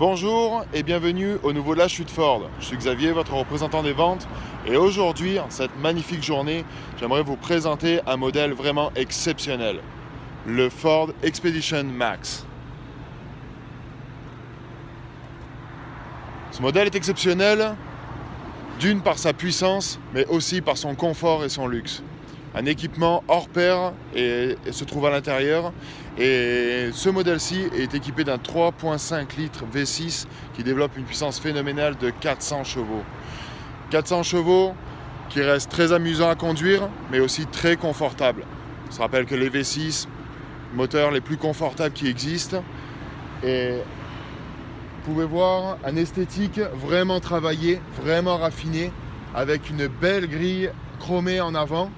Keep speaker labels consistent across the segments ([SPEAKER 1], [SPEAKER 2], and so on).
[SPEAKER 1] Bonjour et bienvenue au nouveau La Chute Ford. Je suis Xavier, votre représentant des ventes, et aujourd'hui, en cette magnifique journée, j'aimerais vous présenter un modèle vraiment exceptionnel, le Ford Expedition Max. Ce modèle est exceptionnel, d'une par sa puissance, mais aussi par son confort et son luxe. Un équipement hors pair et se trouve à l'intérieur, et ce modèle-ci est équipé d'un 3.5 litres V6 qui développe une puissance phénoménale de 400 chevaux. 400 chevaux qui restent très amusants à conduire, mais aussi très confortables. On se rappelle que les V6, moteurs les plus confortables qui existent, et vous pouvez voir un esthétique vraiment travaillé, vraiment raffiné, avec une belle grille chromée en avant,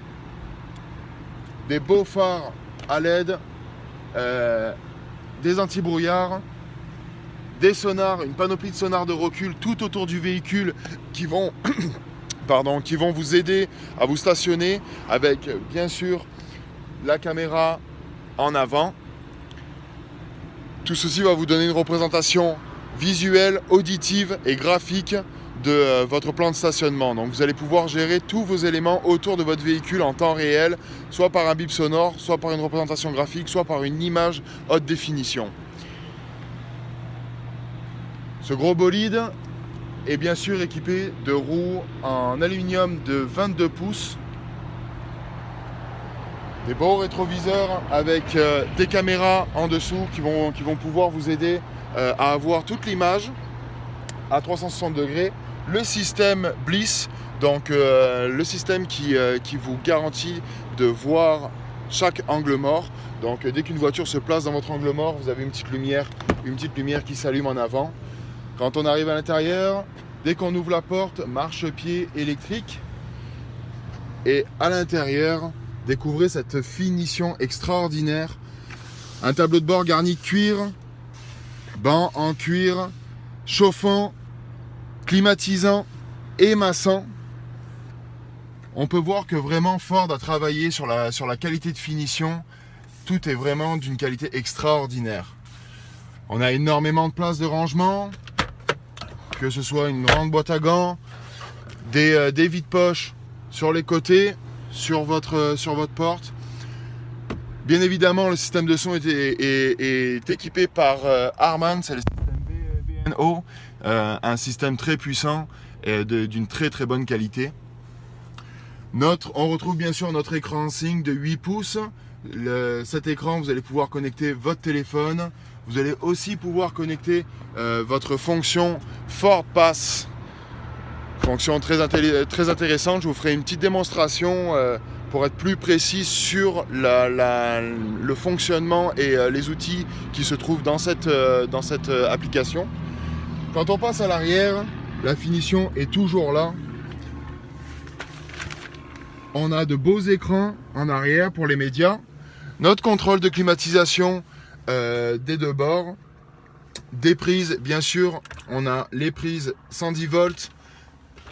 [SPEAKER 1] des beaux phares à LED, des anti-brouillards, des sonars, une panoplie de sonars de recul tout autour du véhicule qui vont, qui vont vous aider à vous stationner, avec bien sûr la caméra en avant. Tout ceci va vous donner une représentation visuelle, auditive et graphique de votre plan de stationnement. Donc vous allez pouvoir gérer tous vos éléments autour de votre véhicule en temps réel, soit par un bip sonore, soit par une représentation graphique, soit par une image haute définition. Ce gros bolide est bien sûr équipé de roues en aluminium de 22 pouces, des beaux rétroviseurs avec des caméras en dessous qui vont pouvoir vous aider à avoir toute l'image à 360 degrés. Le système Bliss, donc le système qui vous garantit de voir chaque angle mort. Donc dès qu'une voiture se place dans votre angle mort, vous avez une petite lumière qui s'allume en avant. Quand on arrive à l'intérieur, dès qu'on ouvre la porte, marchepied électrique. Et à l'intérieur, découvrez cette finition extraordinaire. Un tableau de bord garni cuir, banc en cuir, chauffant, climatisant et massant. On peut voir que vraiment Ford a travaillé sur la qualité de finition. Tout est vraiment d'une qualité extraordinaire. On a énormément de place de rangement, que ce soit une grande boîte à gants, des vides-poches sur les côtés, sur votre porte. Bien évidemment, le système de son est équipé par Harman, c'est le système B&O, un système très puissant et d'une très très bonne qualité. On retrouve bien sûr notre écran SYNC de 8 pouces. Cet écran, vous allez pouvoir connecter votre téléphone. Vous allez aussi pouvoir connecter votre fonction Ford Pass. Fonction très intéressante. Je vous ferai une petite démonstration pour être plus précis sur le fonctionnement et les outils qui se trouvent dans cette application. Quand on passe à l'arrière, la finition est toujours là. On a de beaux écrans en arrière pour les médias. Notre contrôle de climatisation des deux bords. Des prises, bien sûr, on a les prises 110 volts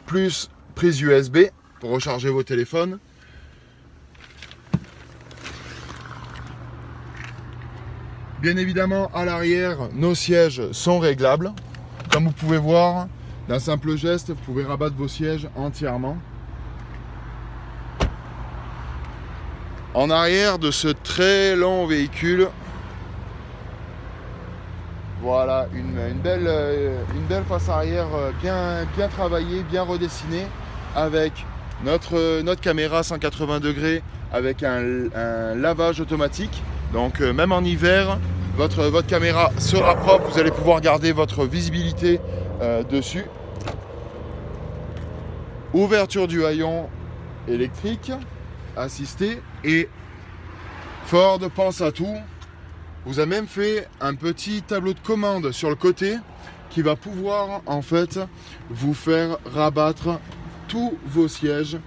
[SPEAKER 1] plus prise USB pour recharger vos téléphones. Bien évidemment, à l'arrière, nos sièges sont réglables. Comme vous pouvez voir, d'un simple geste, vous pouvez rabattre vos sièges entièrement. En arrière de ce très long véhicule, voilà une belle face arrière bien travaillée, bien redessinée, avec notre caméra 180 degrés avec un lavage automatique. Donc même en hiver, votre caméra sera propre, vous allez pouvoir garder votre visibilité dessus. Ouverture du haillon électrique assisté, et Ford pense à tout. Vous a même fait un petit tableau de commande sur le côté qui va pouvoir en fait vous faire rabattre tous vos sièges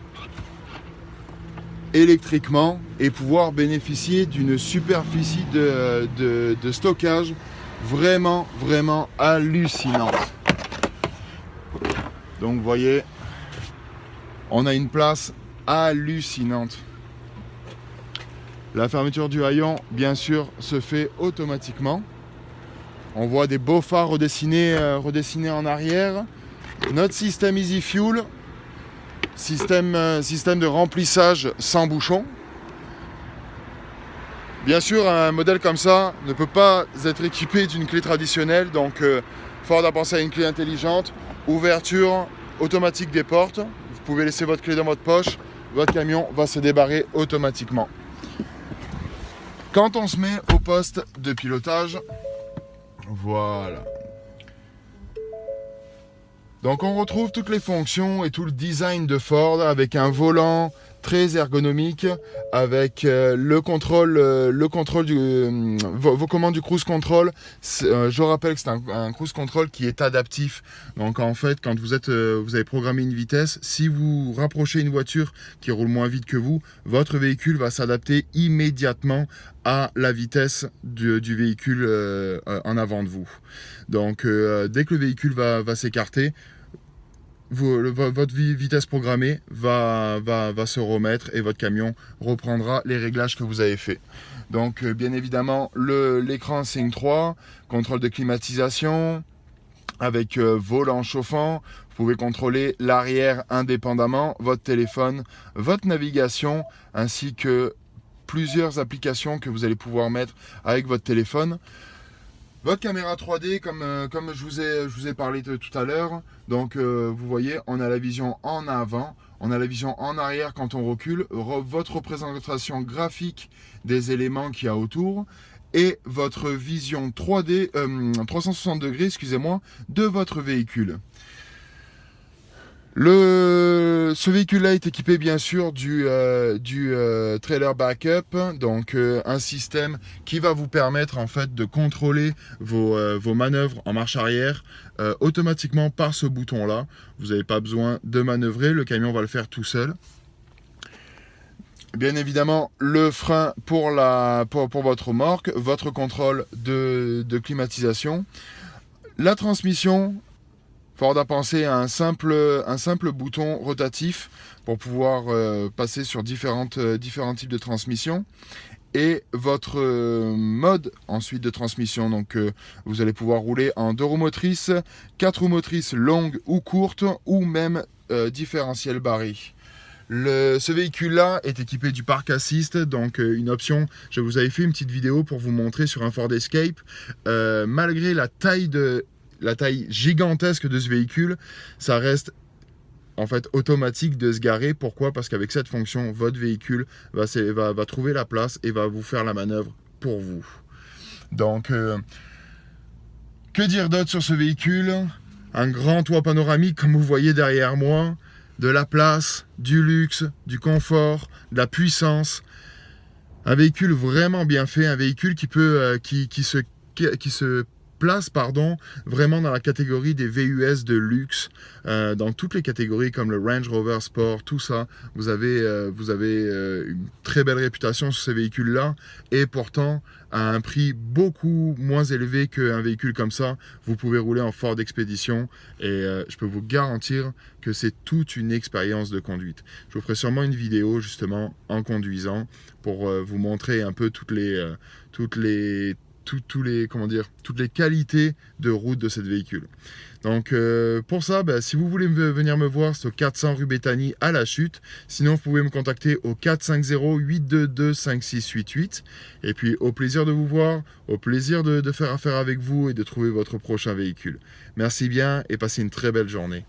[SPEAKER 1] électriquement et pouvoir bénéficier d'une superficie de stockage vraiment hallucinante. Donc vous voyez, on a une place hallucinante. La fermeture du haillon, bien sûr, se fait automatiquement. On voit des beaux phares redessinés en arrière. Notre système Easy Fuel, système de remplissage sans bouchon. Bien sûr, un modèle comme ça ne peut pas être équipé d'une clé traditionnelle, donc Ford a pensé à une clé intelligente, ouverture automatique des portes. Vous pouvez laisser votre clé dans votre poche, votre camion va se débarrer automatiquement. Quand on se met au poste de pilotage, voilà. Donc on retrouve toutes les fonctions et tout le design de Ford avec un volant très ergonomique, avec le contrôle vos commandes du cruise control. Je rappelle que c'est un cruise control qui est adaptif. Donc en fait, quand vous avez programmé une vitesse, si vous rapprochez une voiture qui roule moins vite que vous, votre véhicule va s'adapter immédiatement à la vitesse du véhicule en avant de vous. Donc dès que le véhicule va s'écarter, votre vitesse programmée va se remettre et votre camion reprendra les réglages que vous avez fait. Donc bien évidemment l'écran Sync 3, contrôle de climatisation avec volant chauffant. Vous pouvez contrôler l'arrière indépendamment, votre téléphone, votre navigation ainsi que plusieurs applications que vous allez pouvoir mettre avec votre téléphone. Votre caméra 3D, comme je vous ai parlé tout à l'heure, donc vous voyez, on a la vision en avant, on a la vision en arrière quand on recule, votre représentation graphique des éléments qu'il y a autour, et votre vision 3D, 360 degrés, excusez-moi, de votre véhicule. Ce véhicule-là est équipé bien sûr du trailer backup, donc un système qui va vous permettre en fait de contrôler vos manœuvres en marche arrière automatiquement par ce bouton-là. Vous n'avez pas besoin de manœuvrer, le camion va le faire tout seul. Bien évidemment, le frein pour votre remorque, votre contrôle de climatisation, la transmission. Ford a pensé à un simple bouton rotatif pour pouvoir passer sur différents types de transmission. Et votre mode ensuite de transmission. Donc vous allez pouvoir rouler en 2 roues motrices, 4 roues motrices longues ou courtes, ou même différentiel barré. Ce véhicule-là est équipé du Park Assist, donc une option, je vous avais fait une petite vidéo pour vous montrer sur un Ford Escape. Malgré la taille gigantesque de ce véhicule, ça reste en fait automatique de se garer. Pourquoi? Parce qu'avec cette fonction, votre véhicule va trouver la place et va vous faire la manœuvre pour vous. Donc, que dire d'autre sur ce véhicule? Un grand toit panoramique comme vous voyez derrière moi, de la place, du luxe, du confort, de la puissance. Un véhicule vraiment bien fait, un véhicule qui se place vraiment dans la catégorie des VUS de luxe, dans toutes les catégories comme le Range Rover Sport, tout ça. Vous avez une très belle réputation sur ces véhicules-là, et pourtant à un prix beaucoup moins élevé qu'un véhicule comme ça, vous pouvez rouler en Ford Expedition, et je peux vous garantir que c'est toute une expérience de conduite. Je vous ferai sûrement une vidéo justement en conduisant pour vous montrer un peu toutes les qualités de route de ce véhicule. Donc pour ça, si vous voulez venir me voir, c'est au 400 rue Béthanie à La Chute. Sinon, vous pouvez me contacter au 450-822-5688. Et puis au plaisir de vous voir, au plaisir de faire affaire avec vous et de trouver votre prochain véhicule. Merci bien et passez une très belle journée.